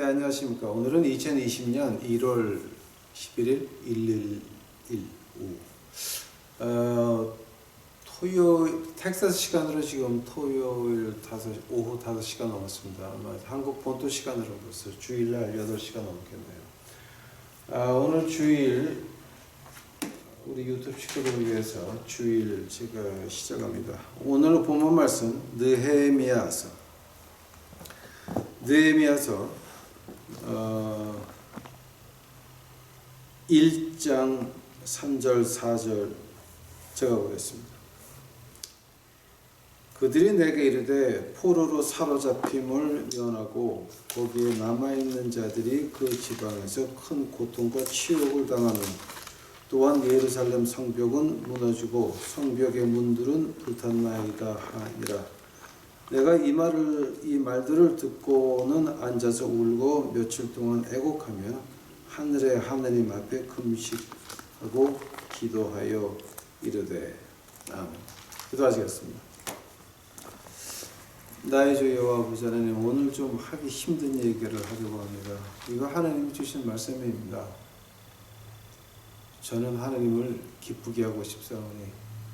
안녕하십니까. 오늘은 2020년 1월 11일 111 토요일 텍사스 시간으로 지금 토요일 오후 5시가 넘었습니다. 아마 한국 본토 시간으로 벌써 주일날 8시가 넘겠네요. 오늘 주일 우리 유튜브 식구들을 위해서 주일 제가 시작합니다. 오늘 본문 말씀 느헤미야서 1장 3절 4절 제가 보겠습니다. 그들이 내게 이르되 포로로 사로잡힘을 면하고 거기에 남아있는 자들이 그 지방에서 큰 고통과 치욕을 당하는, 또한 예루살렘 성벽은 무너지고 성벽의 문들은 불탔나이다 하니라. 내가 이 말들을 듣고는 앉아서 울고 며칠 동안 애곡하며 하늘의 하느님 앞에 금식하고 기도하여 이르되. 아멘. 기도하시겠습니다. 나의 주 여호와 아버지 하나님, 오늘 좀 하기 힘든 얘기를 하려고 합니다. 이거 하나님이 주신 말씀입니다. 저는 하나님을 기쁘게 하고 싶사오니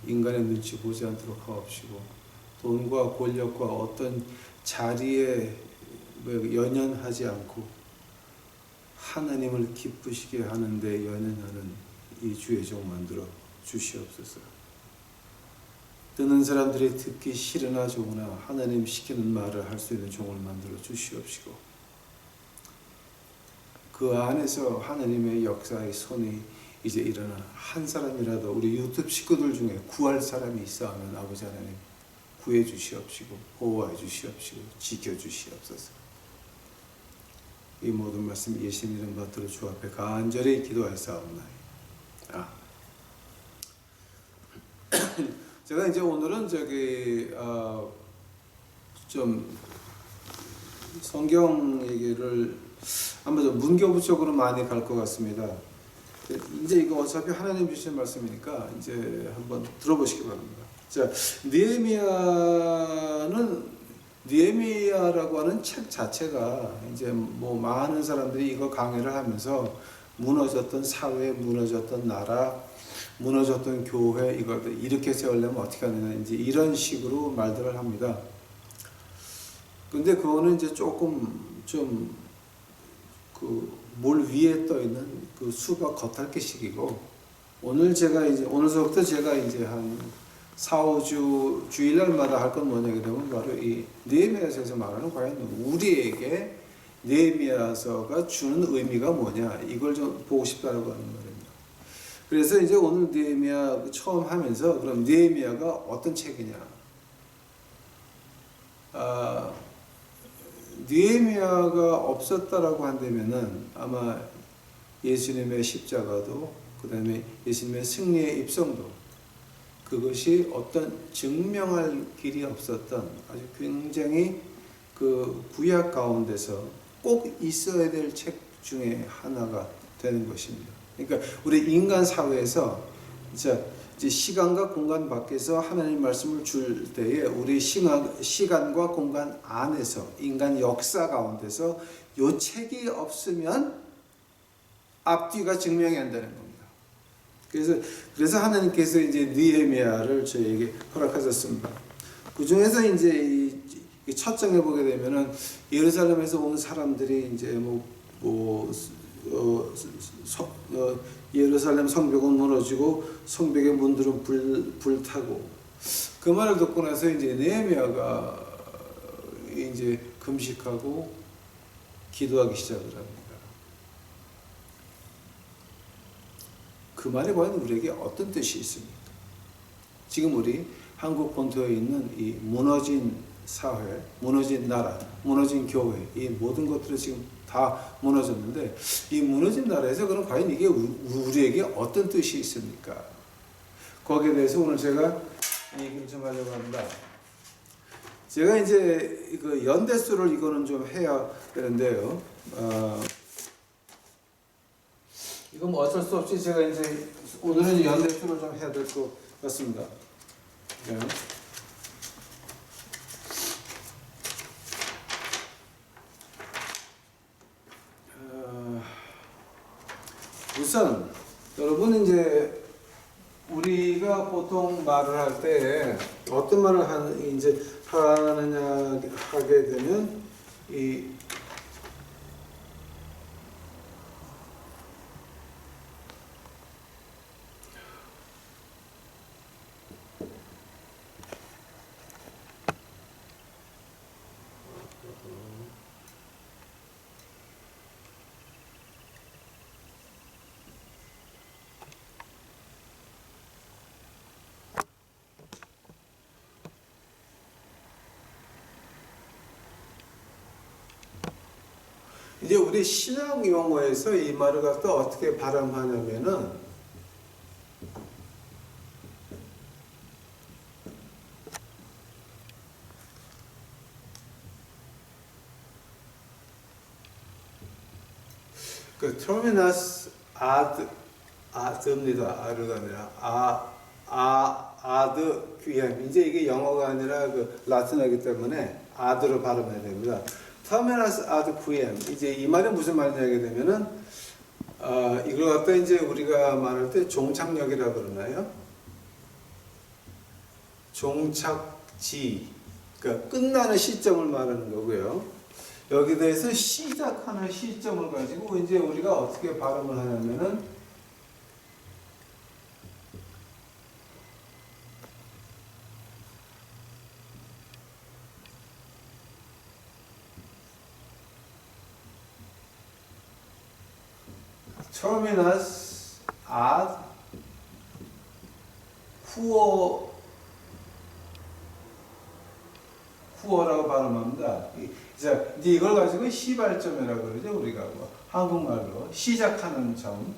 인간의 눈치 보지 않도록 하옵시고, 돈과 권력과 어떤 자리에 연연하지 않고 하나님을 기쁘시게 하는데 연연하는 이 주의 종 만들어 주시옵소서. 듣는 사람들이 듣기 싫으나 좋으나 하나님 시키는 말을 할 수 있는 종을 만들어 주시옵시고, 그 안에서 하나님의 역사의 손이 이제 일어나 한 사람이라도 우리 유튜브 식구들 중에 구할 사람이 있어 하면 아버지 하나님 구해 주시옵시고 보호해 주시옵시고 지켜 주시옵소서. 이 모든 말씀 예수님 이름 받들어 주 앞에 간절히 기도하사옵나이다. 제가 이제 오늘은 좀 성경 얘기를 아마 좀 문교부 쪽으로 많이 갈 것 같습니다. 이제 이거 어차피 하나님 주신 말씀이니까 이제 한번 들어보시기 바랍니다. 자, 느헤미야라고 하는 책 자체가 이제 뭐 많은 사람들이 이거 강의를 하면서 무너졌던 사회, 무너졌던 나라, 무너졌던 교회, 이걸 이렇게 세우려면 어떻게 하느냐, 이제 이런 식으로 말들을 합니다. 근데 그거는 이제 조금 좀 물 위에 떠 있는 그 수박 겉핥기식이고, 오늘서부터 제가 이제 한 4, 5주 주일날마다 할 건 뭐냐 그러면 바로 이 느헤미야서에서 말하는 과연 우리에게 느헤미야서가 주는 의미가 뭐냐, 이걸 좀 보고 싶다라고 하는 말입니다. 그래서 이제 오늘 느헤미야 처음 하면서 그럼 느헤미야가 어떤 책이냐? 느헤미야가 없었다라고 한다면은 아마 예수님의 십자가도, 그 다음에 예수님의 승리의 입성도, 그것이 어떤 증명할 길이 없었던 아주 굉장히 그 구약 가운데서 꼭 있어야 될 책 중에 하나가 되는 것입니다. 그러니까 우리 인간 사회에서 이제 시간과 공간 밖에서 하나님 말씀을 줄 때에 우리 시간과 공간 안에서 인간 역사 가운데서 이 책이 없으면 앞뒤가 증명이 안 되는 겁니다. 그래서 하나님께서 이제 느헤미야를 저에게 허락하셨습니다. 그 중에서 이제 이 첫 장에 보게 되면은 예루살렘에서 온 사람들이 이제 예루살렘 성벽은 무너지고 성벽의 문들은 불타고, 그 말을 듣고 나서 이제 느헤미야가 이제 금식하고 기도하기 시작을 합니다. 그 말이 과연 우리에게 어떤 뜻이 있습니까? 지금 우리 한국 본토에 있는 이 무너진 사회, 무너진 나라, 무너진 교회, 이 모든 것들이 지금 다 무너졌는데, 이 무너진 나라에서 그럼 과연 이게 우리에게 어떤 뜻이 있습니까? 거기에 대해서 오늘 제가 얘기를 좀 하려고 합니다. 제가 이제 그 연대수를 이거는 좀 해야 되는데요. 이건 뭐 어쩔 수 없이 제가 이제 오늘은 연대수를 좀 해야 될 것 같습니다. 네. 우선 여러분 이제 우리가 보통 말을 할 때 어떤 말을 하느냐 하게 되면 이 이제 우리 신학 용어에서 이 말을 갖다 어떻게 발음하냐면은 그 terminus ad입니다. 아르가 아니라 ad qm. 이제 이게 영어가 아니라 그 라틴어이기 때문에 ad로 발음해야 됩니다. terminus ad qm. 이제 이 말은 무슨 말이냐 하게 되면은 이걸 갖다 이제 우리가 말할 때 종착역이라고 그러나요? 종착지. 그러니까 끝나는 시점을 말하는 거고요. 여기 대해서 시작하는 시점을 가지고 이제 우리가 어떻게 발음을 하냐면은 terminus ad 후어라고 발음합니다. 이제 이걸 가지고 시발점이라고 그러죠. 우리가 뭐 한국말로 시작하는 점.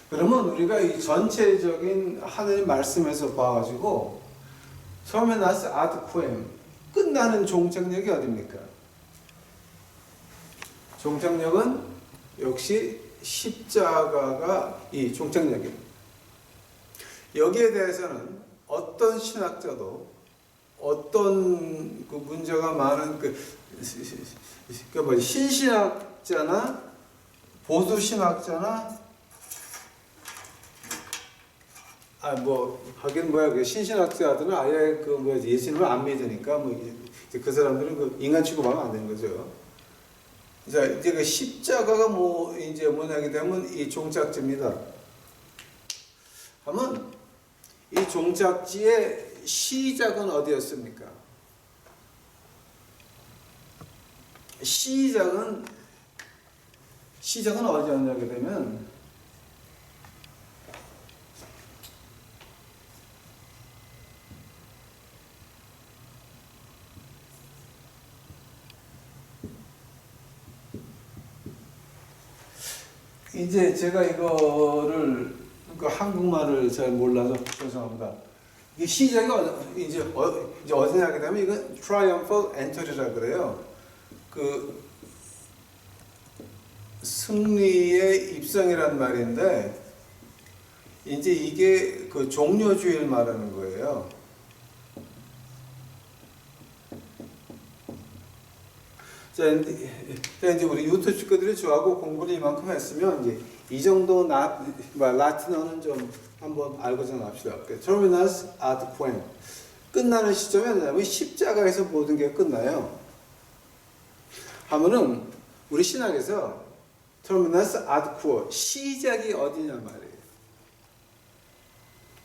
그러면 우리가 이 전체적인 하나님 말씀에서 봐가지고 terminus ad quem 끝나는 종착역이 어디입니까? 종착역은 역시 십자가가 이 종착역입니다. 여기에 대해서는 어떤 신학자도 어떤 그 문제가 많은 신신학자나 보수 신학자나 하긴 그 신신학자들은 아예 예수님을 안 믿으니까 이제 그 사람들은 그 인간 취급하면 안 되는 거죠. 자, 이제 그 십자가가 이제 뭐냐게 되면 이 종착지입니다. 하면 이 종착지의 시작은 어디였습니까? 시작은 어디였냐게 되면 이제 제가 이거를 한국말을 잘 몰라서 죄송합니다. 이 시작이 이제 어디냐 하게 되면 이건 triumphal entry라 그래요. 그 승리의 입성이란 말인데 이제 이게 그 종료주의를 말하는 거예요. 자, 이제 우리 유튜브 친구들이 저하고 공부를 이만큼 했으면 이제 이 정도 라틴어는 좀 한번 알고자 합시다. terminus ad quem 끝나는 시점이 뭐냐면 십자가에서 모든 게 끝나요. 하면은 우리 신학에서 terminus ad quo 시작이 어디냐 말이에요.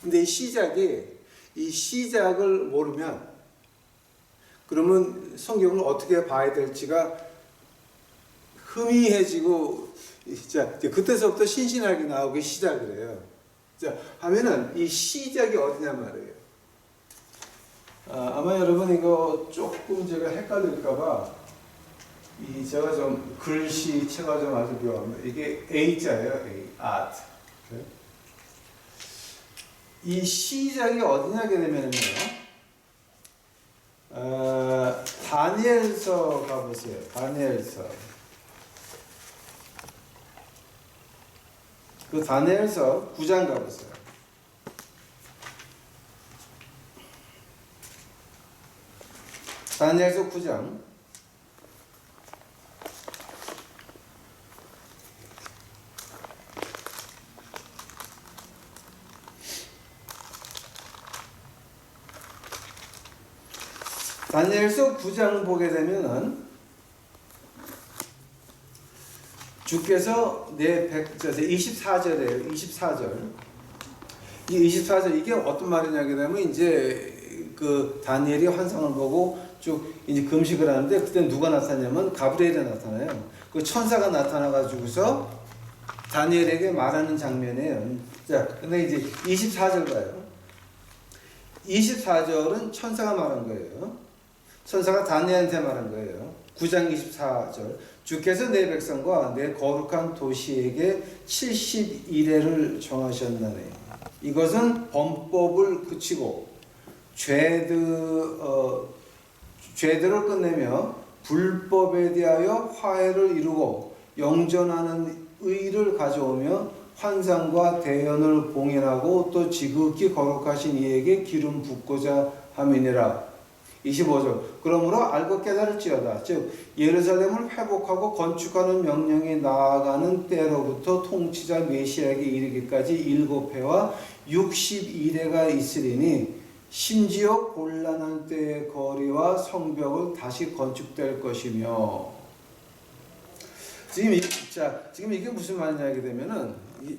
근데 이 시작을 모르면 그러면 성경을 어떻게 봐야 될지가 희미해지고 자, 그때서부터 신신학이 나오기 시작을 해요. 자, 하면은 이 시작이 어디냐 말이에요. 아마 여러분 이거 조금 제가 헷갈릴까봐 제가 좀 글씨체가 좀 아주 묘합니다. 이게 A자예요. A, art. 이 시작이 어디냐게 되면요. 다니엘서 가보세요. 다니엘서. 그 다니엘서 9장 가보세요. 다니엘서 9장. 다니엘서 9장 보게 되면은 주께서 내 백성 24절이에요. 24절. 이 24절 이게 어떤 말이냐 하면 이제 그 다니엘이 환상을 보고 쭉 이제 금식을 하는데 그때 누가 나타나냐면 가브리엘이 나타나요. 그 천사가 나타나 가지고서 다니엘에게 말하는 장면이에요. 자, 근데 이제 24절 봐요. 24절은 천사가 말한 거예요. 천사가 다니엘한테 말한 거예요. 9장 24절. 주께서 내 백성과 내 거룩한 도시에게 70일회를 정하셨나니 이것은 범법을 그치고 죄들을 끝내며 불법에 대하여 화해를 이루고 영전하는 의를 가져오며 환상과 대연을 봉인하고 또 지극히 거룩하신 이에게 기름 붓고자 함이니라. 25절. 그러므로 알고 깨달을지어다. 즉 예루살렘을 회복하고 건축하는 명령이 나아가는 때로부터 통치자 메시아에게 이르기까지 7회와 62회가 있으리니 심지어 곤란한 때의 거리와 성벽을 다시 건축될 것이며. 지금 이게 무슨 말이냐 하게 되면은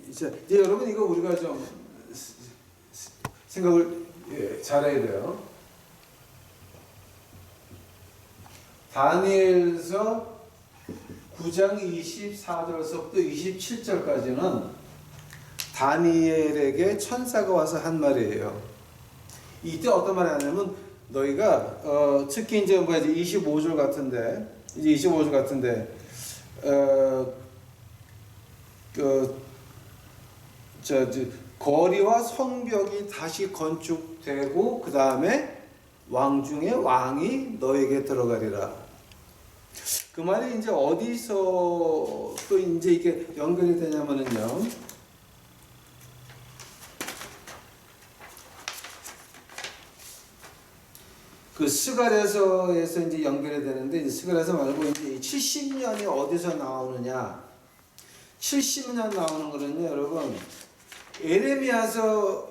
이제 여러분 이거 우리가 좀 생각을 잘해야 돼요. 다니엘서 9장 24절서부터 27절까지는 다니엘에게 천사가 와서 한 말이에요. 이때 어떤 말이 하냐면 너희가 특히 이제 25절 같은데 이제 25절 같은데 거리와 성벽이 다시 건축되고 그 다음에 왕 중에 왕이 너에게 들어가리라. 그 말이 이제 어디서 또 이제 이게 연결이 되냐면은요. 그 스가랴서에서 이제 연결이 되는데 이제 스가랴서 말고 이제 70년이 어디서 나오느냐? 70년 나오는 거는요, 여러분. 에레미야서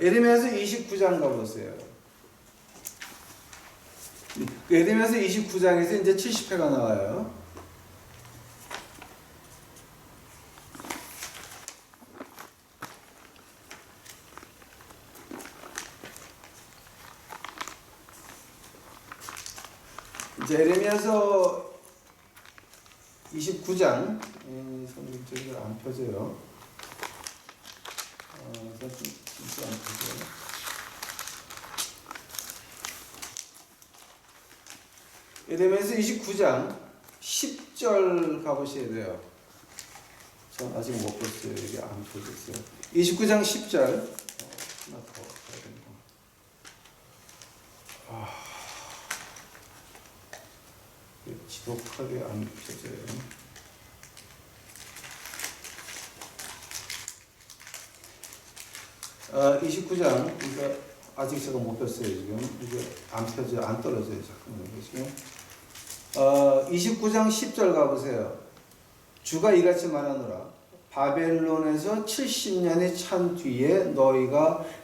에레미야서 29장 가보세요. 에레미야서 29장에서 이제 70회가 나와요. 이제 에레미야서 29장 성경책이 안 펴져요. 진짜 안 펴져요. 에레미야서 29장 10절 가보셔야 돼요. 전 아직 못 봤어요. 이게 안 펴졌어요. 29장 10절. 하나 더 가야 됩니다. 지독하게 안 펴져요. 29장, 그러니까 아직 제가 못 폈어요, 지금. 이게 안 펴져, 안 떨어져요, 잠깐만요, 지금. 29장 10절 가보세요. 주가 이같이 말하노라. 바벨론에서 70년이 찬 뒤에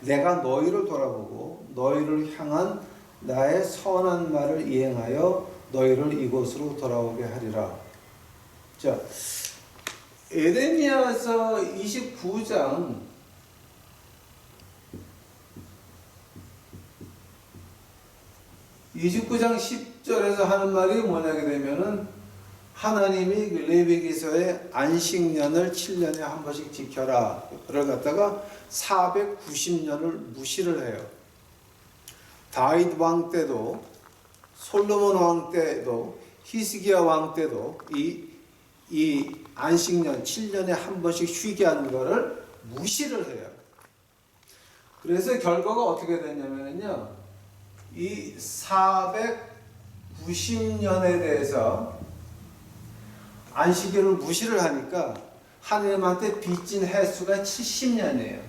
내가 너희를 돌아보고 너희를 향한 나의 선한 말을 이행하여 너희를 이곳으로 돌아오게 하리라. 자, 에레미야서 29장 10절에서 하는 말이 뭐냐게 되면은 하나님이 레위기서의 안식년을 7년에 한 번씩 지켜라를 갖다가 490년을 무시를 해요. 다윗 왕 때도 솔로몬 왕 때도 히스기야 왕 때도 이 안식년 7년에 한 번씩 쉬게 하는 거를 무시를 해요. 그래서 결과가 어떻게 됐냐면요. 이 490년에 대해서 안식일을 무시를 하니까 하나님한테 빚진 횟수가 70년이에요.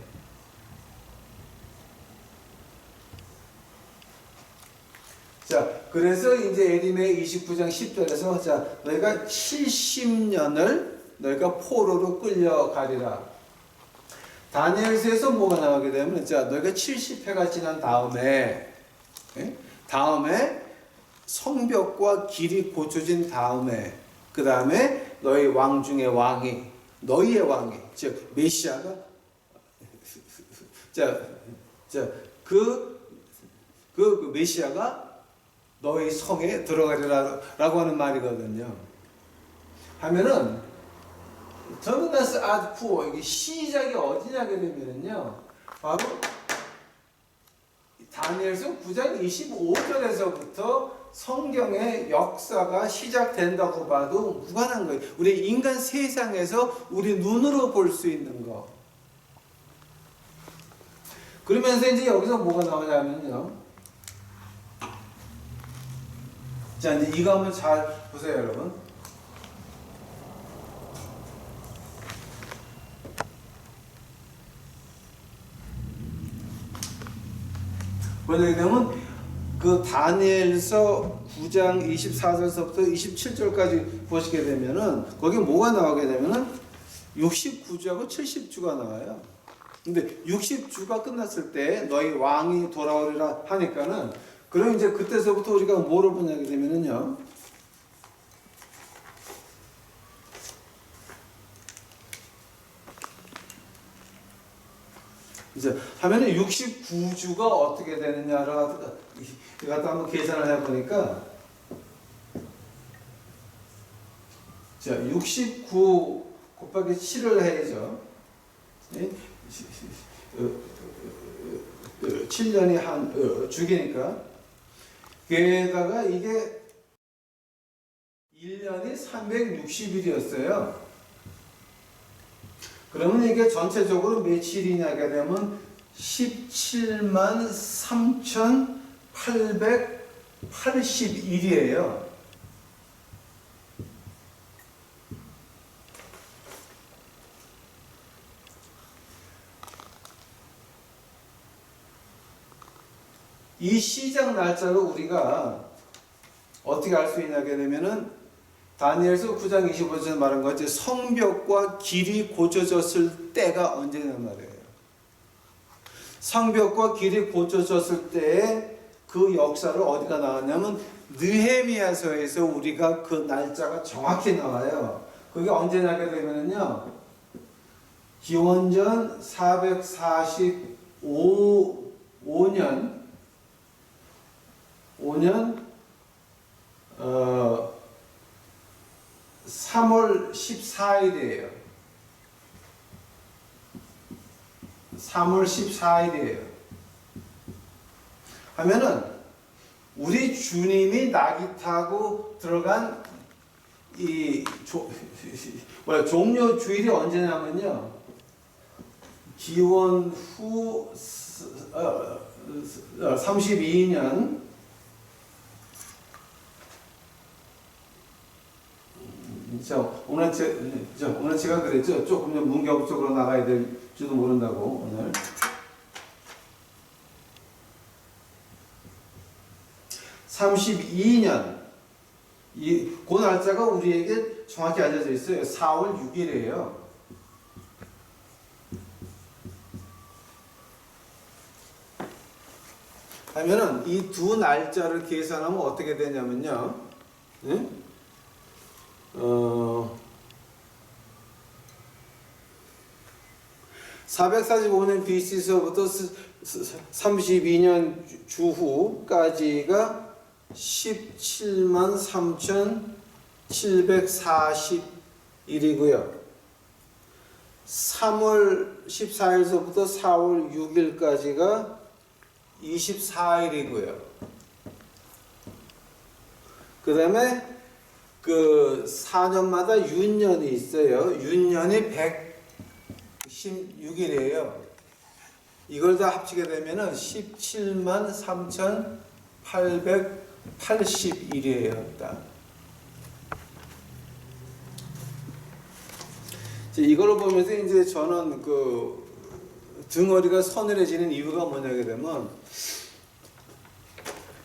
자, 그래서 이제 에레미야 29장 10절에서 자, 너희가 70년을 너희가 포로로 끌려가리라. 다니엘서에서 뭐가 나오게 되면 자, 너희가 70회가 지난 다음에 다음에 성벽과 길이 고쳐진 다음에 그 다음에 너희 왕 중에 왕이 너희의 왕이 즉 메시아가 그 메시아가 너희 성에 들어가리라라고 하는 말이거든요. 하면은 터미나스 아드쿠어 이게 시작이 어디냐게 되면은요 바로 다니엘서 9장 25절에서부터 성경의 역사가 시작된다고 봐도 무관한 거예요. 우리 인간 세상에서 우리 눈으로 볼 수 있는 거. 그러면서 이제 여기서 뭐가 나오냐면요. 자, 이제 이거 한번 잘 보세요, 여러분. 뭐냐게 되면 그 다니엘서 9장 24절서부터 27절까지 보시게 되면은 거기 뭐가 나오게 되면은 69주하고 70주가 나와요. 근데 60주가 끝났을 때 너희 왕이 돌아오리라 하니까는 그럼 이제 그때서부터 우리가 뭐를 보냐게 되면은요. 이제 하면은 69주가 어떻게 되느냐를 갖다 한번 계산을 해보니까 자 69 곱하기 7을 해야죠. 7년이 한 주기니까 게다가 이게 1년이 360일이었어요. 그러면 이게 전체적으로 며칠이냐게 되면 17만 3,881일이에요. 이 시작 날짜를 우리가 어떻게 알 수 있냐게 되면은 다니엘서 9장 25절에 말한 것이 성벽과 길이 고쳐졌을 때가 언제냐 말이에요. 성벽과 길이 고쳐졌을 때에 그 역사를 어디가 나왔냐면 느헤미야서에서 우리가 그 날짜가 정확히 나와요. 그게 언제냐게 되면은요. 기원전 445년 3월 14일이에요. 3월 14일이에요. 하면은 우리 주님이 낙이 타고 들어간 이 종료 주일이 언제냐면요. 기원 후 32년 오늘 제가 그랬죠. 조금 문경 쪽으로 나가야 될지도 모른다고 오늘. 32년 그 날짜가 우리에게 정확히 알려져 있어요. 4월 6일이에요. 하면은 이 두 날짜를 계산하면 어떻게 되냐면요. 네? 445년 BC서부터 32년 주후까지가 17만 3,740일이고요. 3월 14일서부터 4월 6일까지가 24일이고요. 그 다음에 그 4년마다 윤년이 있어요. 윤년이 116일이에요. 이걸 다 합치게 되면은 17만 3,880일이에요. 딱. 이걸 보면서 이제 저는 그 등어리가 서늘해지는 이유가 뭐냐게 되면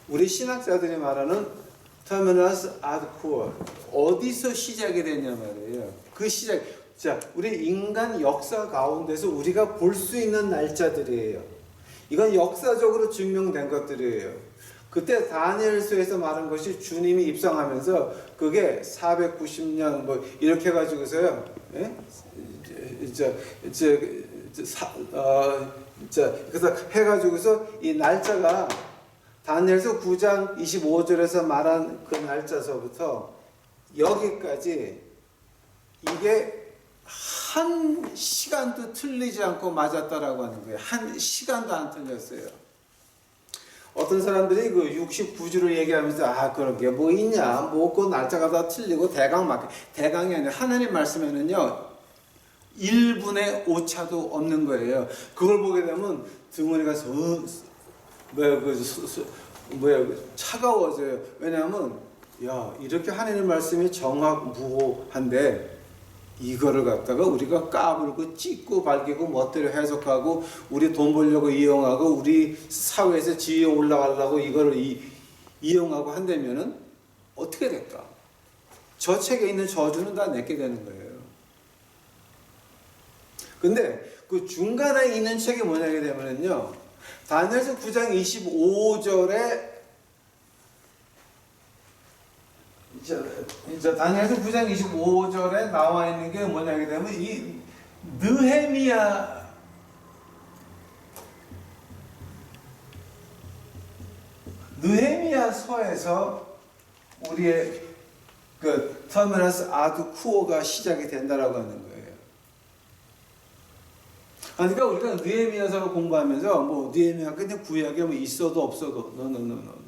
우리 신학자들이 말하는 터미너스 아드쿠어 어디서 시작이 됐냐 말이에요. 그 시작. 자, 우리 인간 역사 가운데서 우리가 볼 수 있는 날짜들이에요. 이건 역사적으로 증명된 것들이에요. 그때 다니엘서에서 말한 것이 주님이 입성하면서 그게 490년 뭐 이렇게 해가지고서요. 예? 그래서 해가지고서 이 날짜가 다니엘서 9장 25절에서 말한 그 날짜서부터 여기까지 이게 한 시간도 틀리지 않고 맞았다라고 하는 거예요. 한 시간도 안 틀렸어요. 어떤 사람들이 그 69주를 얘기하면서 아 그런 게 뭐 있냐 뭐 그 날짜가 다 틀리고 대강이 아니라 하나님 말씀에는요 1분의 오차도 없는 거예요. 그걸 보게 되면 등원이가 차가워져요. 왜냐하면 야 이렇게 하나님 말씀이 정확무호한데 이거를 갖다가 우리가 까불고 찢고 밝히고 멋대로 해석하고 우리 돈 벌려고 이용하고 우리 사회에서 지위에 올라가려고 이거를 이용하고 한다면은 어떻게 될까? 저 책에 있는 저주는 다 내게 되는 거예요. 근데 그 중간에 있는 책이 뭐냐게 되면은요 다니엘서 9장 25절에 다니엘서 9장 25절에 나와 있는 게 뭐냐게 되면 이 느헤미야 서에서 우리의 그 터미너스 아드쿠오가 시작이 된다라고 하는 거예요. 그러니까 우리가 느헤미야서를 공부하면서 뭐 느헤미야 그냥 구약에 뭐 있어도 없어도 no.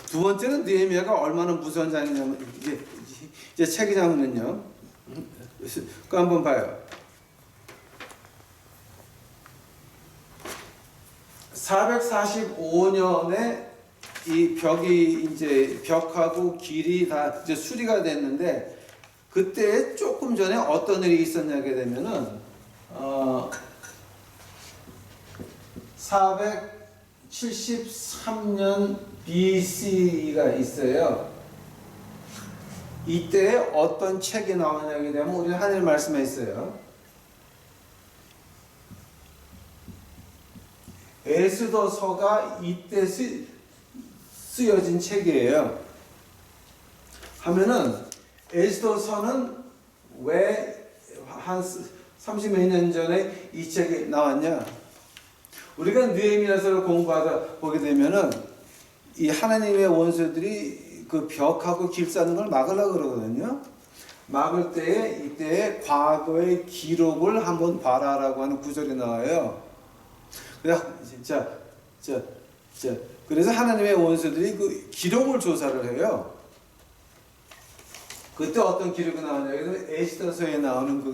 두 번째는 느헤미야가 얼마나 무서운 장이냐면 이제 책이냐면요. 그 한번 봐요. 445년에 이 벽이 이제 벽하고 길이 다 이제 수리가 됐는데 그때 조금 전에 어떤 일이 있었냐게 되면은 473년 BC가 있어요. 이때 어떤 책이 나오냐게 되면 우리 하늘 말씀에 있어요. 에스더서가 이때 쓰여진 책이에요. 하면은 에스더서는 왜 한 30몇 년 전에 이 책이 나왔냐? 우리가 느헤미야서를 공부하다 보게 되면은 이 하나님의 원수들이 그 벽하고 길 쌓는 걸 막으려고 그러거든요. 막을 때에 이때 과거의 기록을 한번 봐라라고 하는 구절이 나와요. 그래서 하나님의 원수들이 그 기록을 조사를 해요. 그때 어떤 기록이 나오냐면 에스더서에 나오는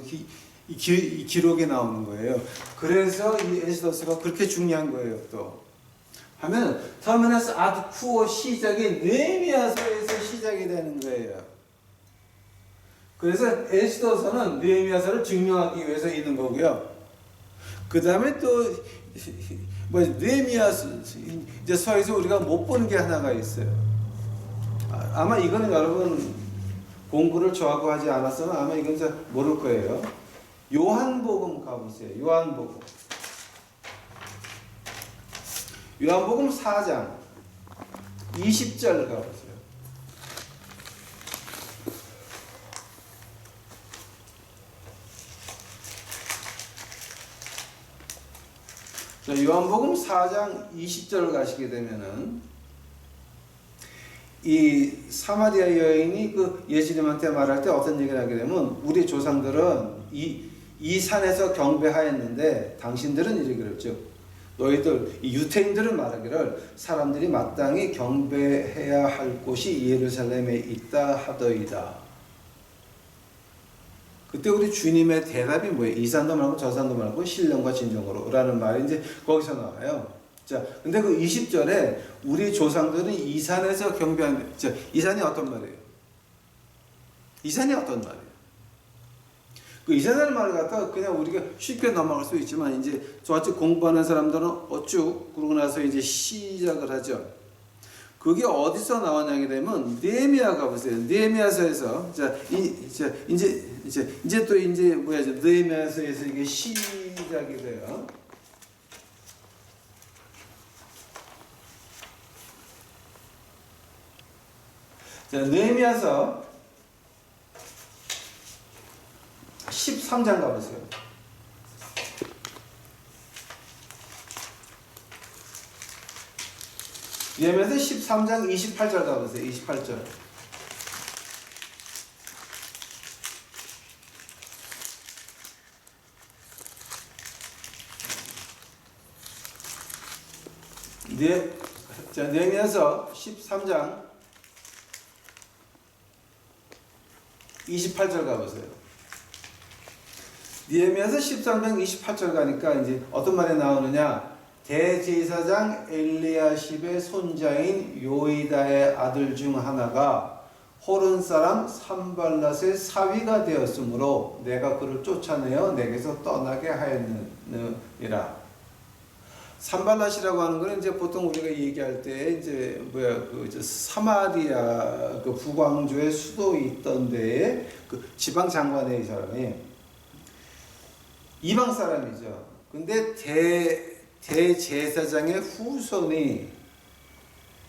이 기록이 나오는 거예요. 그래서 이 에스더서가 그렇게 중요한 거예요. 또 하면 터미너스 아드쿠어 시작이 느헤미야서에서 시작이 되는 거예요. 그래서 에스더서는 느헤미야서를 증명하기 위해서 있는 거고요. 그 다음에 또 느헤미야서 이제 서에서 우리가 못 보는 게 하나가 있어요. 아마 이거는 여러분 공부를 저하고 하지 않았으면 아마 이건 잘 모를 거예요. 요한복음 가보세요. 요한복음 4장 20절 가보세요. 자, 요한복음 4장 20절 가시게 되면은 이 사마리아 여인이 그 예수님한테 말할 때 어떤 얘기를 하게 되면 우리 조상들은 이 산에서 경배하였는데 당신들은 이렇게 그랬죠. 너희들 이 유태인들은 말하기를 사람들이 마땅히 경배해야 할 곳이 예루살렘에 있다 하더이다. 그때 우리 주님의 대답이 뭐예요? 이 산도 말고 저 산도 말고 신령과 진정으로 라는 말이 이제 거기서 나와요. 자, 근데 그 20절에 우리 조상들은 이 산에서 경배하는, 자, 이 산이 어떤 말이에요? 이 산이 어떤 말이에요? 그 이산이라는 말을 갖다가 그냥 우리가 쉽게 넘어갈 수 있지만 이제 저같이 공부하는 사람들은 어쭉 그러고 나서 이제 시작을 하죠. 그게 어디서 나왔냐게 되면 느헤미야 가보세요. 느헤미야서에서 이제 또 느헤미야서에서 이게 시작이 돼요. 자, 느헤미야서 13장 가보세요. 느헤미야서 13장 28절 가보세요. 28절. 자, 느헤미야서 13장 28절 가보세요. 느헤미야서 13장 28절 가니까 이제 어떤 말이 나오느냐? 대제사장 엘리야십의 손자인 요이다의 아들 중 하나가 호른 사람 산발랏의 사위가 되었으므로 내가 그를 쫓아내어 내게서 떠나게 하였느니라. 산발랏이라고 하는 거는 이제 보통 우리가 얘기할 때 이제 사마리아 그 북왕조의 수도에 있던 데에 그 지방 장관의 사람이 이방 사람이죠. 근데 대제사장의 후손이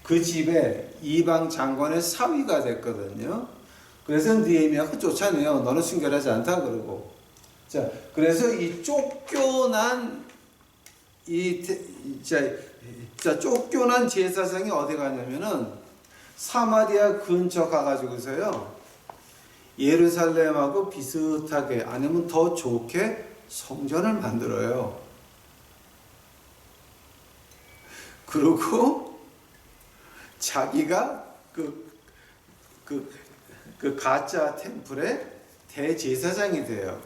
그 집에 이방 장관의 사위가 됐거든요. 그래서 느헤미야가 쫓아내요. 너는 순결하지 않다 그러고. 자, 그래서 이 쫓겨난 쫓겨난 제사장이 어디 가냐면은 사마리아 근처 가가지고서요, 예루살렘하고 비슷하게 아니면 더 좋게 성전을 만들어요. 그리고 자기가 그 가짜 템플의 대제사장이 돼요.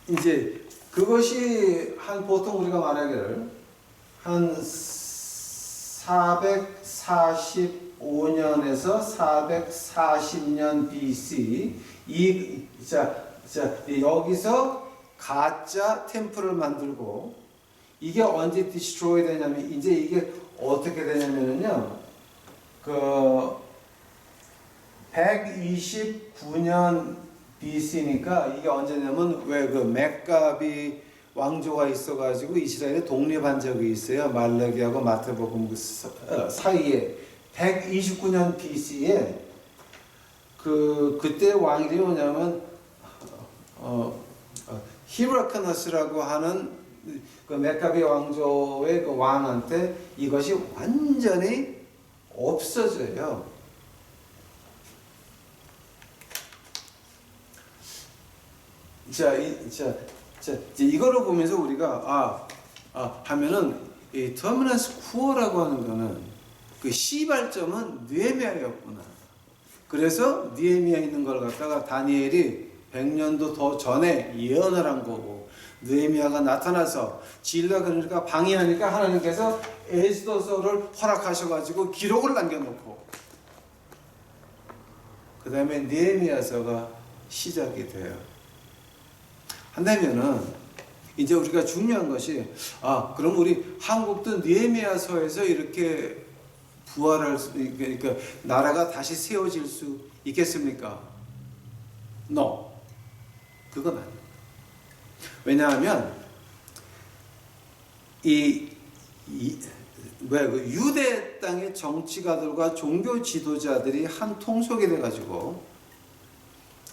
이제 그것이 보통 우리가 말하기를 한 445년에서 440년 BC 여기서 가짜 템플을 만들고, 이게 언제 디스트로이 되냐면, 이제 이게 어떻게 되냐면요, 그 129년 BC니까 이게 언제냐면, 왜 그 맥가비 왕조가 있어가지고 이스라엘에 독립한 적이 있어요. 말레기하고 마태복음 사이에 129년 BC에 그때 왕이 뭐냐면 히르카나스라고 하는 그 맥가비 왕조의 그 왕한테 이것이 완전히 없어져요. 이거를 보면서 우리가 하면은 이 터미너스 쿠어라고 하는 거는 그 시발점은 느헤미야였구나. 그래서 느헤미야 있는 걸 갖다가 다니엘이 100년도 더 전에 예언을 한 거고, 느헤미야가 나타나서 진리가 그러니까 방해하니까 하나님께서 에스더서를 허락하셔가지고 기록을 남겨놓고, 그 다음에 느헤미야서가 시작이 돼요. 한다면은 이제 우리가 중요한 것이 그럼 우리 한국도 느헤미야서에서 이렇게 부활할 수, 그러니까 나라가 다시 세워질 수 있겠습니까? No. 그건 아니에요. 왜냐하면 유대 땅의 정치가들과 종교 지도자들이 한 통속이 돼가지고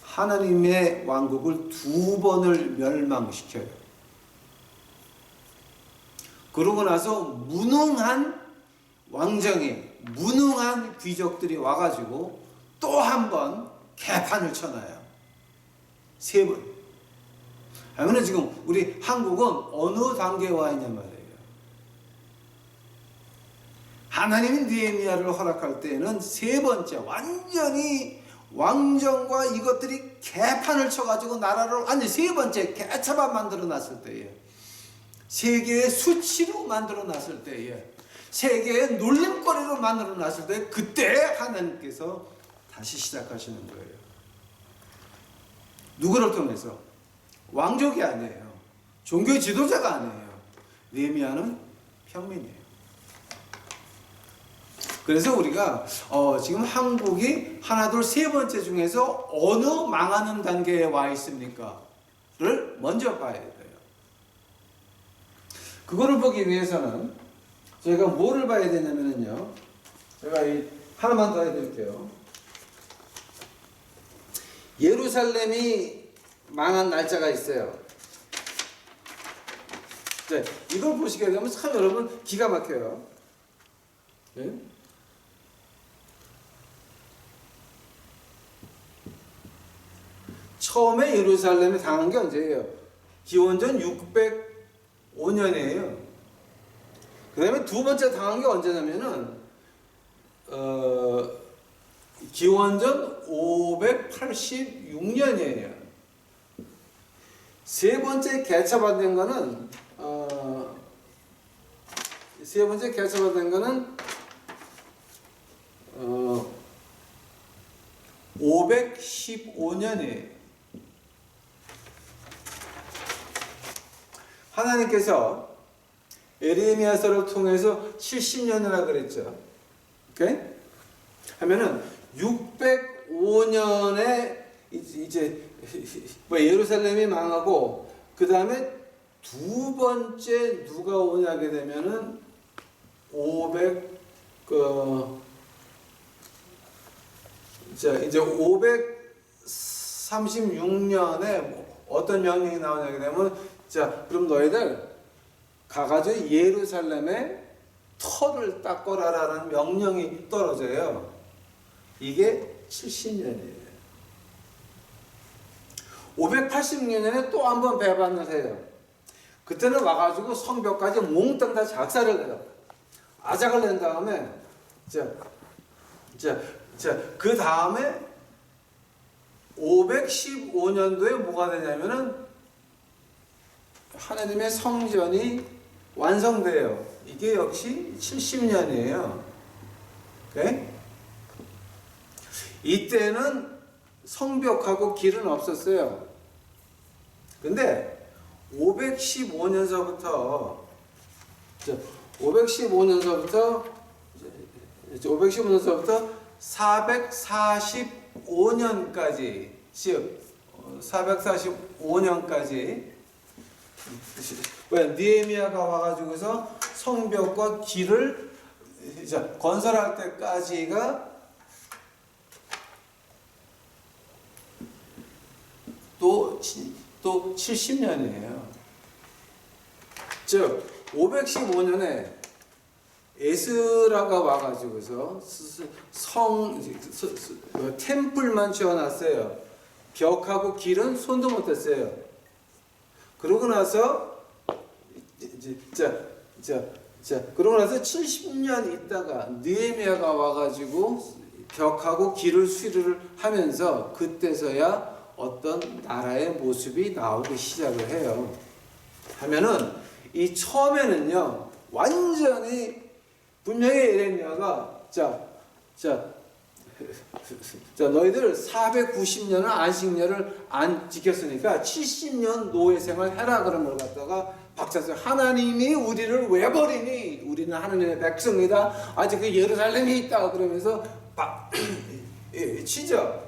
하나님의 왕국을 2번을 멸망시켜요. 그러고 나서 무능한 왕정이, 무능한 귀족들이 와가지고 또 한 번 개판을 쳐놔요. 3번. 그러면 지금 우리 한국은 어느 단계에 와 있냐 말이에요. 하나님이 느헤미야를 허락할 때에는 3번째 완전히 왕정과 이것들이 개판을 쳐가지고 나라를 완전히 3번째 개차반 만들어 놨을 때에, 세계의 수치로 만들어 놨을 때에, 세계의 놀림거리로 만들어 놨을 때, 그때 하나님께서 다시 시작하시는 거예요. 누구를 통해서? 왕족이 아니에요. 종교 지도자가 아니에요. 느헤미야는 평민이에요. 그래서 우리가 지금 한국이 하나 둘 세 번째 중에서 어느 망하는 단계에 와 있습니까? 를 먼저 봐야 돼요. 그거를 보기 위해서는 저희가 뭐를 봐야 되냐면요. 제가 이 하나만 더 해드릴게요. 예루살렘이 망한 날짜가 있어요. 네, 이걸 보시게 되면 참 여러분 기가 막혀요. 네? 처음에 예루살렘이 당한 게 언제예요? 기원전 605년이에요. 그 다음에 두 번째 당한 게 언제냐면은 기원전 586년이에요. 세 번째 개처받은 거는 515년이에요. 하나님께서 에레미야서를 통해서 70년이라 그랬죠. 오케이? 하면은 605년에 이제 예루살렘이 망하고 그 다음에 두 번째 누가 오냐게 되면은 536년에 어떤 명령이 나오냐게 되면 자, 그럼 너희들 가가지고 예루살렘에 터를 닦아라라는 명령이 떨어져요. 이게 70년이에요. 586년에 또 한 번 배반을 해요. 그때는 와가지고 성벽까지 몽땅 다 작사를 해요. 아작을 낸 다음에 그 다음에 515년도에 뭐가 되냐면은 하나님의 성전이 완성돼요. 이게 역시 70년이에요. 오케이? 이때는 성벽하고 길은 없었어요. 근데 515년서부터 445년까지 즉 445년까지 왜 느헤미야가 와가지고서 성벽과 길을 건설할 때까지가 또 70년이에요. 즉 515년에 에스라가 와가지고서 템플만 지어놨어요. 벽하고 길은 손도 못 댔어요. 그러고 나서 그러고 나서 70년 있다가 느헤미야가 와가지고 벽하고 길을 수리를 하면서 그때서야 어떤 나라의 모습이 나오기 시작을 해요. 하면은 이 처음에는요 완전히 분명히 예레미야가 너희들 490년을 안식년을 안 지켰으니까 70년 노예 생활 해라 그런 걸 갖다가 박자서 하나님이 우리를 왜 버리니? 우리는 하나님의 백성이다. 아직 그 예루살렘에 있다 그러면서 치죠.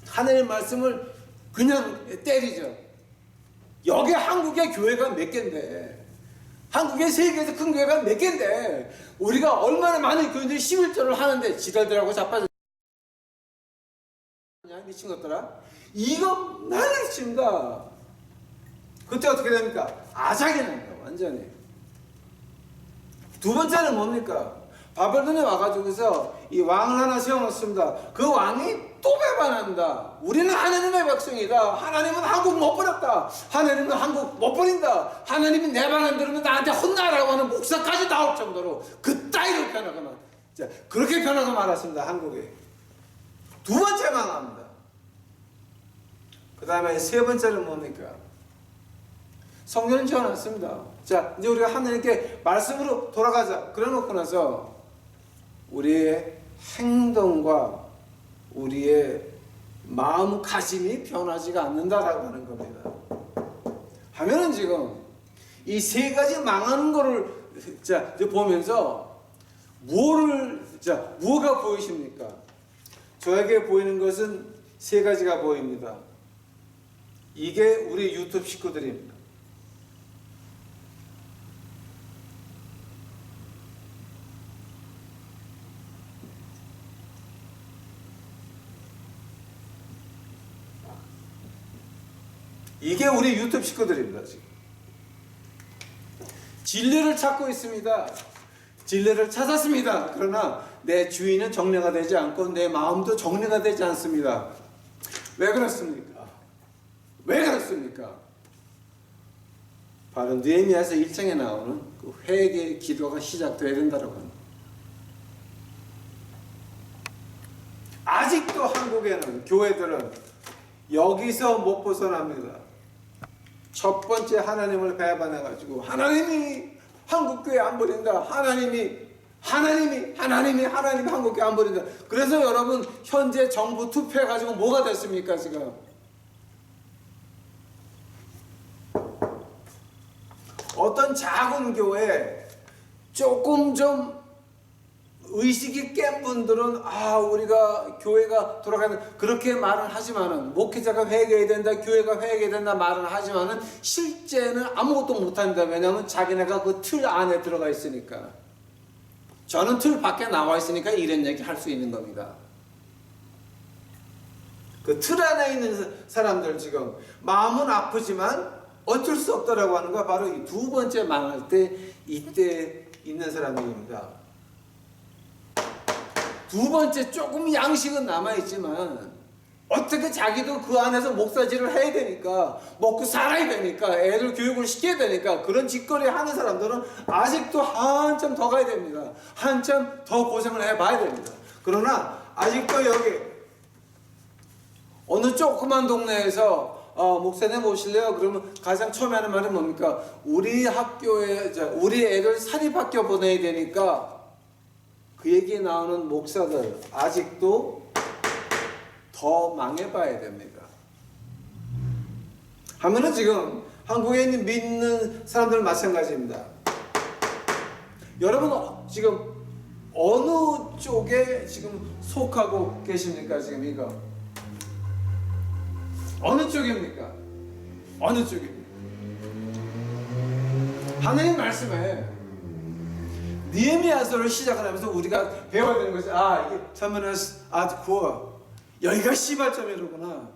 하나님의 말씀을 그냥 때리죠. 여기 한국의 교회가 몇 개인데, 한국의 세계에서 큰 교회가 몇 개인데, 우리가 얼마나 많은 교인들이 11조를 하는데 지랄들하고 자빠져 미친 것들아. 이거 난리 칩니다. 그때 어떻게 됩니까? 아작이 납니다. 완전히. 두 번째는 뭡니까? 바벨론에 와가지고서 이 왕을 하나 세워놓습니다. 그 왕이 또 배반한다. 우리는 하나님의 백성이다. 하나님은 한국 못 버렸다. 하나님은 한국 못 버린다. 하나님이 내 말 안 들으면 나한테 혼나라고 하는 목사까지 나올 정도로 그 따위로 변하고 그렇게 변하고 말았습니다. 한국이. 두 번째 망합니다. 그 다음에 세 번째는 뭡니까? 성전을 지어놨습니다. 자, 이제 우리가 하나님께 말씀으로 돌아가자. 그래 놓고 나서 우리의 행동과 우리의 마음가짐이 변하지가 않는다라고 하는 겁니다. 하면은 지금 이 세 가지 망하는 거를 보면서 뭐가 보이십니까? 저에게 보이는 것은 세 가지가 보입니다. 이게 우리 유튜브 식구들입니다. 이게 우리 유튜브 식구들입니다. 지금 진리를 찾고 있습니다. 진리를 찾았습니다. 그러나 내 주인은 정리가 되지 않고 내 마음도 정리가 되지 않습니다. 왜 그렇습니까? 왜 그렇습니까? 바로 느헤미야서 1장에 나오는 그 회개 기도가 시작돼야 된다고 합니다. 아직도 한국에는 교회들은 여기서 못 벗어납니다. 첫 번째 하나님을 배반해가지고 하나님이 한국교회 안 버린다. 하나님이 한국교회 안 버린다. 그래서 여러분 현재 정부 투표해가지고 뭐가 됐습니까 지금? 어떤 작은 교회 조금 좀 의식이 깬 분들은 우리가 교회가 돌아가는 그렇게 말을 하지만은 목회자가 회개해야 된다, 교회가 회개해야 된다 말은 하지만은 실제는 아무것도 못합니다. 왜냐하면 자기네가 그 틀 안에 들어가 있으니까. 저는 틀 밖에 나와 있으니까 이런 얘기 할 수 있는 겁니다. 그 틀 안에 있는 사람들 지금 마음은 아프지만 어쩔 수 없다라고 하는 거 바로 이 두 번째 망할 때 이때 있는 사람들입니다. 두 번째 조금 양식은 남아있지만 어떻게 자기도 그 안에서 목사질을 해야 되니까 먹고 살아야 되니까 애들 교육을 시켜야 되니까 그런 짓거리 하는 사람들은 아직도 한참 더 가야 됩니다. 한참 더 고생을 해봐야 됩니다. 그러나 아직도 여기 어느 조그만 동네에서 목사님 오실래요? 그러면 가장 처음에 하는 말이 뭡니까? 우리 학교에 우리 애들 사립학교 보내야 되니까 그 얘기에 나오는 목사들 아직도 더 망해봐야 됩니다. 하면은 지금 한국에 있는 믿는 사람들 마찬가지입니다. 여러분 지금 어느 쪽에 지금 속하고 계십니까? 지금 이거 어느 쪽입니까? 어느 쪽입니까? 하나님 말씀에 느헤미야서를 시작을 하면서 우리가 배워야 되는 것이 이게 터미너스 아드코어 여기가 시발점이로구나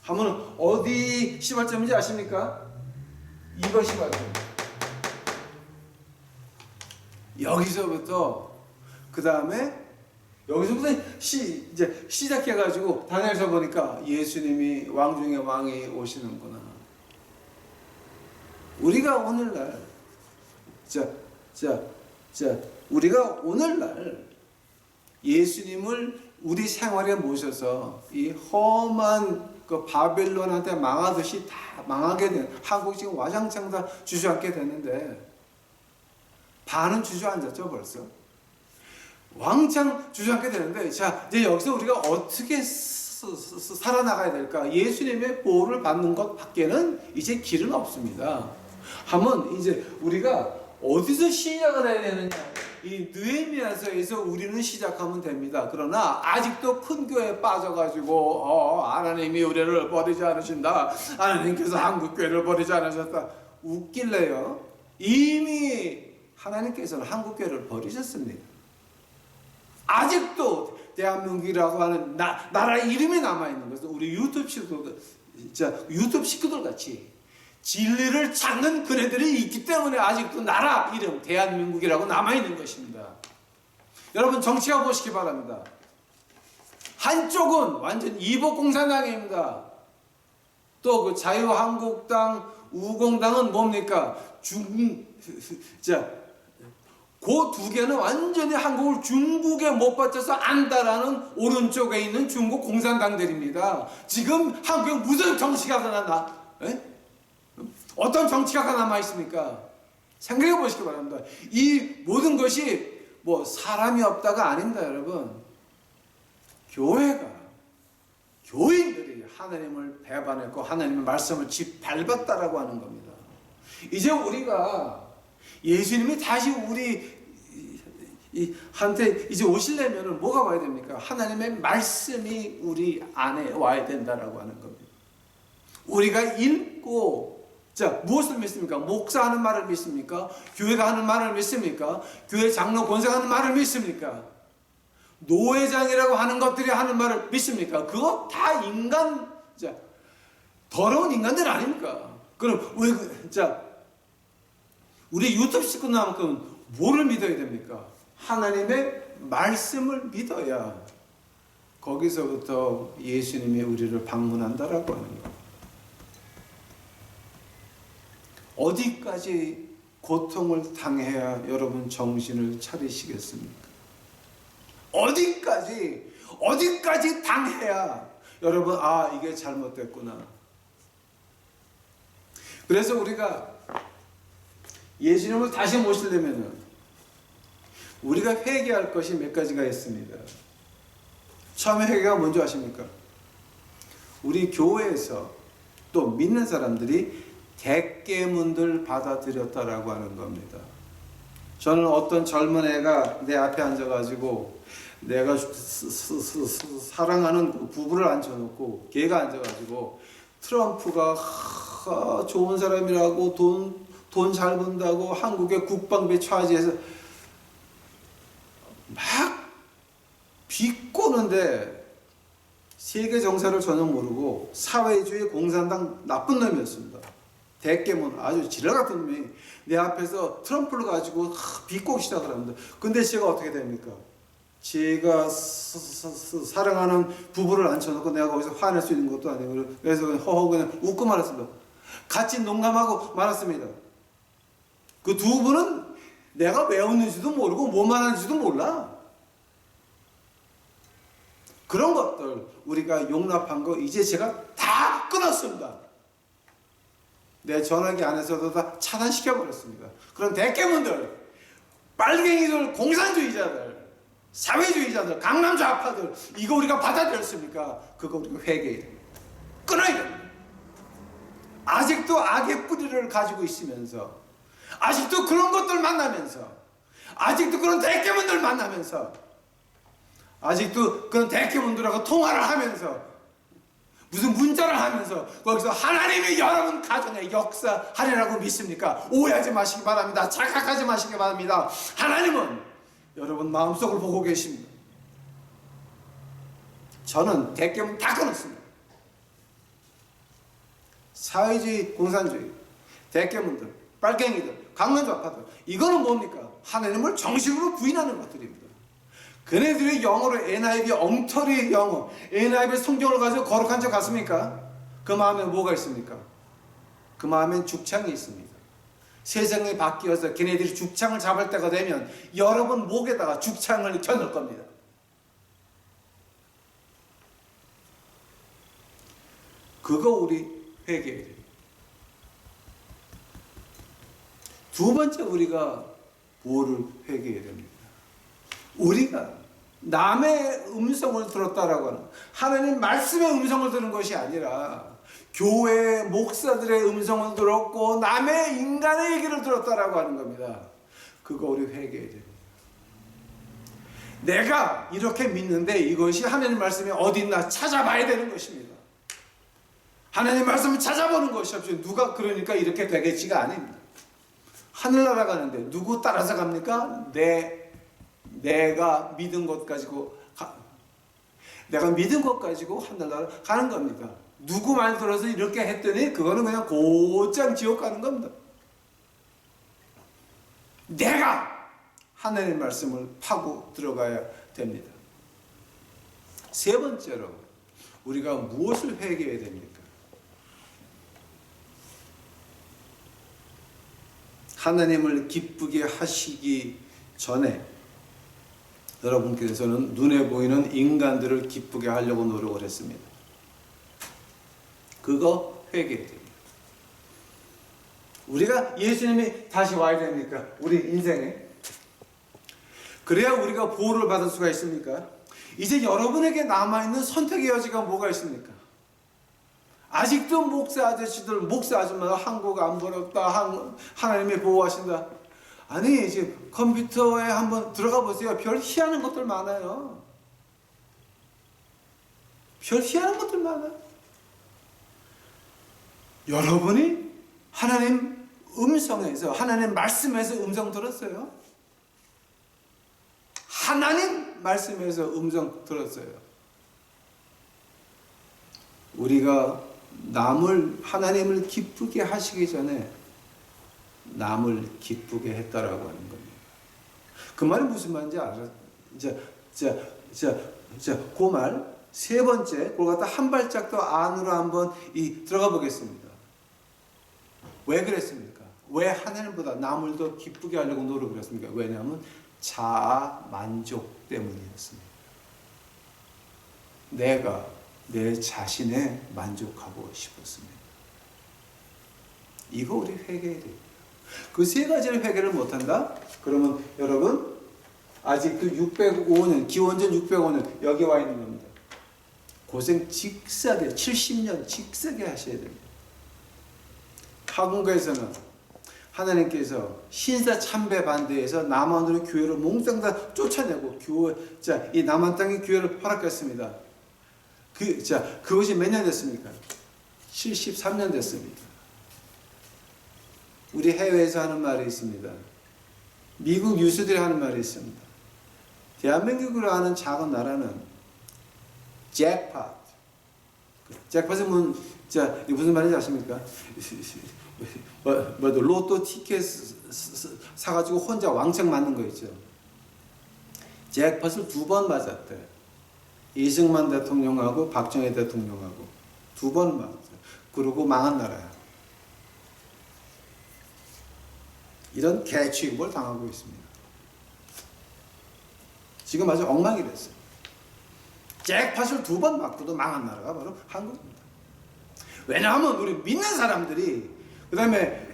하면 어디 시발점인지 아십니까? 이거 시발점. 여기서부터 그 다음에 여기서부터 이제 시작해가지고 다니엘서 보니까 예수님이 왕 중에 왕이 오시는구나. 우리가 오늘날 우리가 오늘날 예수님을 우리 생활에 모셔서 이 험한 그 바벨론한테 망하듯이 다 망하게 된 한국 지금 와장창 다 주저앉게 됐는데 반은 주저앉았죠 벌써. 왕창 주저앉게 되는데 자 이제 여기서 우리가 어떻게 살아나가야 될까? 예수님의 보호를 받는 것 밖에는 이제 길은 없습니다. 하면 이제 우리가 어디서 시작을 해야 되느냐? 이 느헤미야서에서 우리는 시작하면 됩니다. 그러나 아직도 큰 교회에 빠져가지고 하나님이 우리를 버리지 않으신다. 하나님께서 한국교회를 버리지 않으셨다. 웃길래요. 이미 하나님께서는 한국교회를 버리셨습니다. 아직도 대한민국이라고 하는 나라 이름이 남아있는 것은 우리 유튜브 식구들 같이 진리를 찾는 그네들이 있기 때문에 아직도 나라 이름 대한민국이라고 남아있는 것입니다. 여러분 정치가 보시기 바랍니다. 한쪽은 완전 이복공산당입니다. 또 그 자유한국당, 우공당은 뭡니까? 그 두 개는 완전히 한국을 중국에 못 받쳐서 안다라는 오른쪽에 있는 중국 공산당들입니다. 지금 한국에 무슨 정치가 남아? 어떤 정치가 남아 있습니까? 생각해 보시기 바랍니다. 이 모든 것이 뭐 사람이 없다가 아닙니다, 여러분. 교인들이 하나님을 배반했고 하나님의 말씀을 짓밟았다라고 하는 겁니다. 이제 우리가 예수님이 다시 한테 이제 오시려면 뭐가 와야 됩니까? 하나님의 말씀이 우리 안에 와야 된다라고 하는 겁니다. 우리가 읽고 무엇을 믿습니까? 목사 하는 말을 믿습니까? 교회가 하는 말을 믿습니까? 교회 장로 권사가 하는 말을 믿습니까? 노회장이라고 하는 것들이 하는 말을 믿습니까? 그거 다 인간 더러운 인간들 아닙니까? 그럼 왜 자 우리 유튜브 식구만큼 뭐를 믿어야 됩니까? 하나님의 말씀을 믿어야 거기서부터 예수님이 우리를 방문한다라고 하는 거예요. 어디까지 고통을 당해야 여러분 정신을 차리시겠습니까? 어디까지 당해야 여러분 이게 잘못됐구나. 그래서 우리가 예수님을 다시 모시려면 우리가 회개할 것이 몇 가지가 있습니다. 처음에 회개가 뭔지 아십니까? 우리 교회에서 또 믿는 사람들이 대깨문들 받아들였다라고 하는 겁니다. 저는 어떤 젊은 애가 내 앞에 앉아가지고 내가 사랑하는 부부를 앉혀놓고 걔가 앉아가지고 트럼프가 좋은 사람이라고 돈 잘 번다고 한국의 국방비 차지해서 막 비꼬는데 세계 정세를 전혀 모르고 사회주의 공산당 나쁜 놈이었습니다. 대깨문 아주 지랄 같은 놈이 내 앞에서 트럼프를 가지고 비꼬기 시작을 합니다. 근데 제가 어떻게 됩니까? 제가 사랑하는 부부를 앉혀놓고 내가 거기서 화낼 수 있는 것도 아니고 그래서 그냥 허허 그냥 웃고 말았습니다. 같이 농담하고 말았습니다. 그 두 분은 내가 왜 웃는지도 모르고 뭐 말하는지도 몰라. 그런 것들 우리가 용납한 거 이제 제가 다 끊었습니다. 내 전화기 안에서도 다 차단시켜버렸습니다. 그런 대깨문들, 빨갱이들, 공산주의자들, 사회주의자들, 강남 좌파들 이거 우리가 받아들였습니까? 그거 우리가 회개해야 됩니다. 끊어야 됩니다. 아직도 악의 뿌리를 가지고 있으면서 아직도 그런 것들 만나면서 아직도 그런 대깨문들 만나면서 아직도 그런 대깨문들하고 통화를 하면서 무슨 문자를 하면서 거기서 하나님이 여러분 가정에 역사하리라고 믿습니까? 오해하지 마시기 바랍니다. 착각하지 마시기 바랍니다. 하나님은 여러분 마음속을 보고 계십니다. 저는 대깨문 다 끊었습니다. 사회주의, 공산주의, 대깨문들, 빨갱이들, 강남좌파들 이거는 뭡니까? 하나님을 정식으로 부인하는 것들입니다. 그네들의 영어로 NIV 엉터리 영어, NIV 성경을 가지고 거룩한 척 같습니까? 그 마음에 뭐가 있습니까? 그 마음엔 죽창이 있습니다. 세상이 바뀌어서 걔네들이 죽창을 잡을 때가 되면 여러분 목에다가 죽창을 겨눌 겁니다. 그거 우리 회개해야 돼요. 두 번째 우리가 뭐를 회개해야 됩니다. 우리가 남의 음성을 들었다라고 하는 하나님 말씀의 음성을 들은 것이 아니라 교회 목사들의 음성을 들었고 남의 인간의 얘기를 들었다라고 하는 겁니다. 그거 우리 회개해야 됩니다. 내가 이렇게 믿는데 이것이 하나님 말씀이 어디 있나 찾아봐야 되는 것입니다. 하나님 말씀을 찾아보는 것이 없죠. 누가 그러니까 이렇게 되겠지가 아닙니다. 하늘나라 가는데 누구 따라서 갑니까? 내가 믿은 것 가지고 내가 믿은 것 가지고 하늘나라 가는 겁니다. 누구 말 들어서 이렇게 했더니 그거는 그냥 곧장 지옥 가는 겁니다. 내가 하나님의 말씀을 파고 들어가야 됩니다. 세 번째로 우리가 무엇을 회개해야 됩니까? 하나님을 기쁘게 하시기 전에 여러분께서는 눈에 보이는 인간들을 기쁘게 하려고 노력을 했습니다. 그거 회개해야 됩니다. 우리가 예수님이 다시 와야 됩니까? 우리 인생에. 그래야 우리가 보호를 받을 수가 있습니까? 이제 여러분에게 남아있는 선택의 여지가 뭐가 있습니까? 아직도 목사 아저씨들, 목사 아줌마가 한국 안 버렸다, 하나님이 보호하신다. 아니, 이제 컴퓨터에 한번 들어가 보세요. 별 희한한 것들 많아요. 별 희한한 것들 많아요. 여러분이 하나님 음성에서, 하나님 말씀에서 음성 들었어요? 하나님 말씀에서 음성 들었어요. 우리가 하나님을 기쁘게 하시기 전에 남을 기쁘게 했다라고 하는 겁니다. 그 말이 무슨 말인지 알아? 그 말 세 번째, 그걸 갖다 한 발짝 더 안으로 한번 들어가 보겠습니다. 왜 그랬습니까? 왜 하나님보다 남을 더 기쁘게 하려고 노력을 했습니까? 왜냐하면 자아 만족 때문이었습니다. 내가 내 자신에 만족하고 싶었습니다. 이거 우리 회개해야 돼요. 그 세 가지를 회개를 못한다? 그러면 여러분 아직도 605년, 기원전 605년 여기 와 있는 겁니다. 고생 직사게 70년 직사게 하셔야 됩니다. 학원가에서는 하나님께서 신사 참배 반대에서 남한으로 교회를 몽땅 다 쫓아내고 이 남한 땅에 교회를 허락했습니다. 그것이 몇 년 됐습니까? 73년 됐습니다. 우리 해외에서 하는 말이 있습니다. 미국 유수들이 하는 말이 있습니다. 대한민국으로 하는 작은 나라는 잭팟. 잭팟은 무슨 말인지 아십니까? 로또 티켓 사가지고 혼자 왕창 맞는 거 있죠. 잭팟을 2번 맞았대. 이승만 대통령하고 박정희 대통령하고 2번 맞았어요. 그러고 망한 나라야. 이런 개취급을 당하고 있습니다. 지금 아주 엉망이 됐어요. 잭팟을 2번 맞고도 망한 나라가 바로 한국입니다. 왜냐하면 우리 믿는 사람들이 그 다음에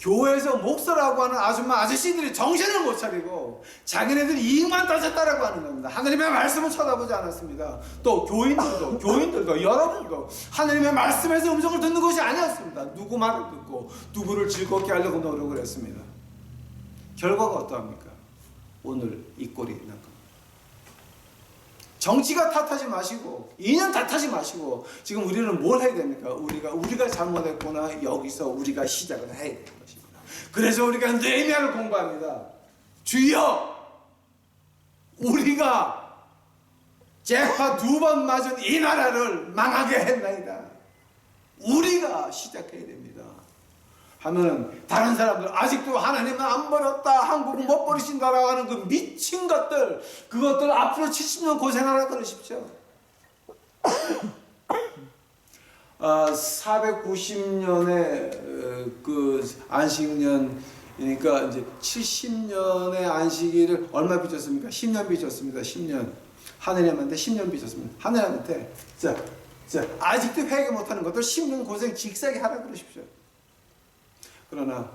교회에서 목사라고 하는 아줌마 아저씨들이 정신을 못 차리고 자기네들이 이익만 따졌다라고 하는 겁니다. 하나님의 말씀을 쳐다보지 않았습니다. 또 교인들도 여러분도 하나님의 말씀에서 음성을 듣는 것이 아니었습니다. 누구 말을 듣고 누구를 즐겁게 하려고 노력을 했습니다. 결과가 어떠합니까? 오늘 이 꼴이 난 겁니다. 정치가 탓하지 마시고 이념 탓하지 마시고 지금 우리는 뭘 해야 됩니까? 우리가 잘못했구나. 여기서 우리가 시작을 해야 되는 것입니다. 그래서 우리가 느헤미야를 공부합니다. 주여, 우리가 잭팟 2번 맞은 이 나라를 망하게 했나이다. 우리가 시작해야 됩니다. 하면은 다른 사람들 아직도 하나님은 안 버렸다, 한국은 못 버리신다라고 하는 그 미친 것들, 그것들 앞으로 70년 고생하라 그러십시오. 490년에 그 안식년이니까 이제 70년의 안식일을 얼마 빚었습니까? 10년 빚었습니다. 10년. 하느님한테 10년 빚었습니다. 하느님한테 아직도 회개 못하는 것들 10년 고생 직사게 하라 그러십시오. 그러나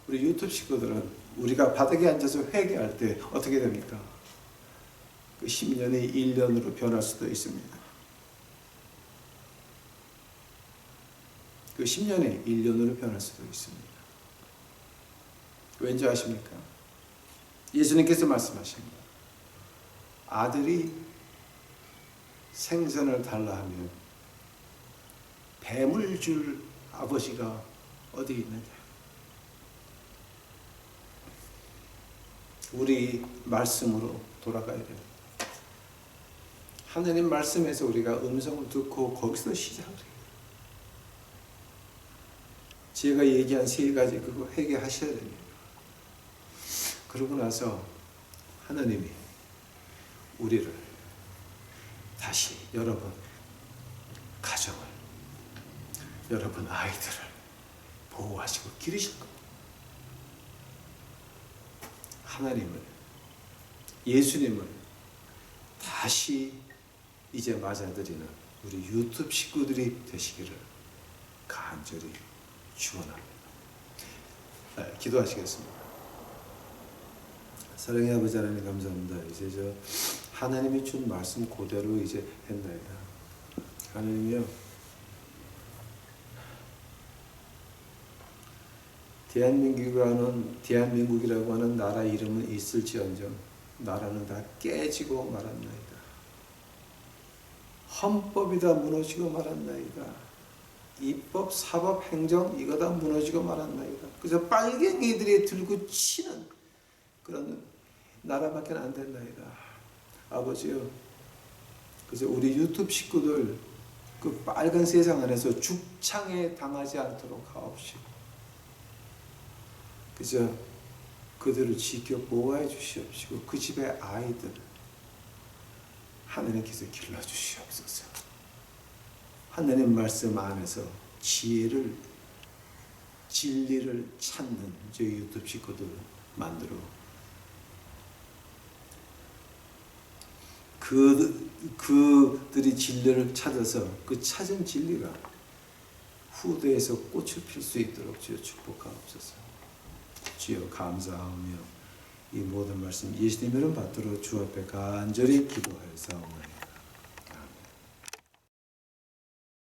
우리 유튜브 식구들은 우리가 바닥에 앉아서 회개할 때 어떻게 됩니까? 그 10년이 1년으로 변할 수도 있습니다. 그 10년이 1년으로 변할 수도 있습니다. 왠지 아십니까? 예수님께서 말씀하십니다. 아들이 생선을 달라 하면 뱀을 줄 아버지가 어디 있느냐? 우리 말씀으로 돌아가야 됩니다. 하나님 말씀에서 우리가 음성을 듣고 거기서 시작을 해요. 제가 얘기한 3가지 그거 회개하셔야 됩니다. 그러고 나서 하나님이 우리를 다시 여러분 가정을, 여러분 아이들을 보호하시고 기르실 겁니다. 하나님을, 예수님을 다시 이제 맞아들이는 우리 유튜브 식구들이 되시기를 간절히 축원합니다. 기도하시겠습니다. 사랑의 아버지 하나님 감사합니다. 이제 하나님이 준 말씀 그대로 이제 했나이다. 하나님이요, 대한민국이라고 하는 나라 이름은 있을지언정 나라는 다 깨지고 말았나이다. 헌법이 다 무너지고 말았나이다. 입법, 사법, 행정 이거 다 무너지고 말았나이다. 그래서 빨갱이들이 들고 치는 그런 나라밖에 안 된나이다. 아버지요, 그래서 우리 유튜브 식구들 그 빨간 세상 안에서 죽창에 당하지 않도록 하옵시고 그저 그들을 지켜 보호해 주시옵시고 그 집의 아이들 하나님께서 길러 주시옵소서. 하나님 말씀 안에서 지혜를 진리를 찾는 저희 유튜브 식구들 만들어 그들이 진리를 찾아서 그 찾은 진리가 후대에서 꽃을 필 수 있도록 주여 축복하옵소서. 주여 감사하며 이 모든 말씀 예수님 이름 받들어 주 앞에 간절히 기도하였사옵나이다.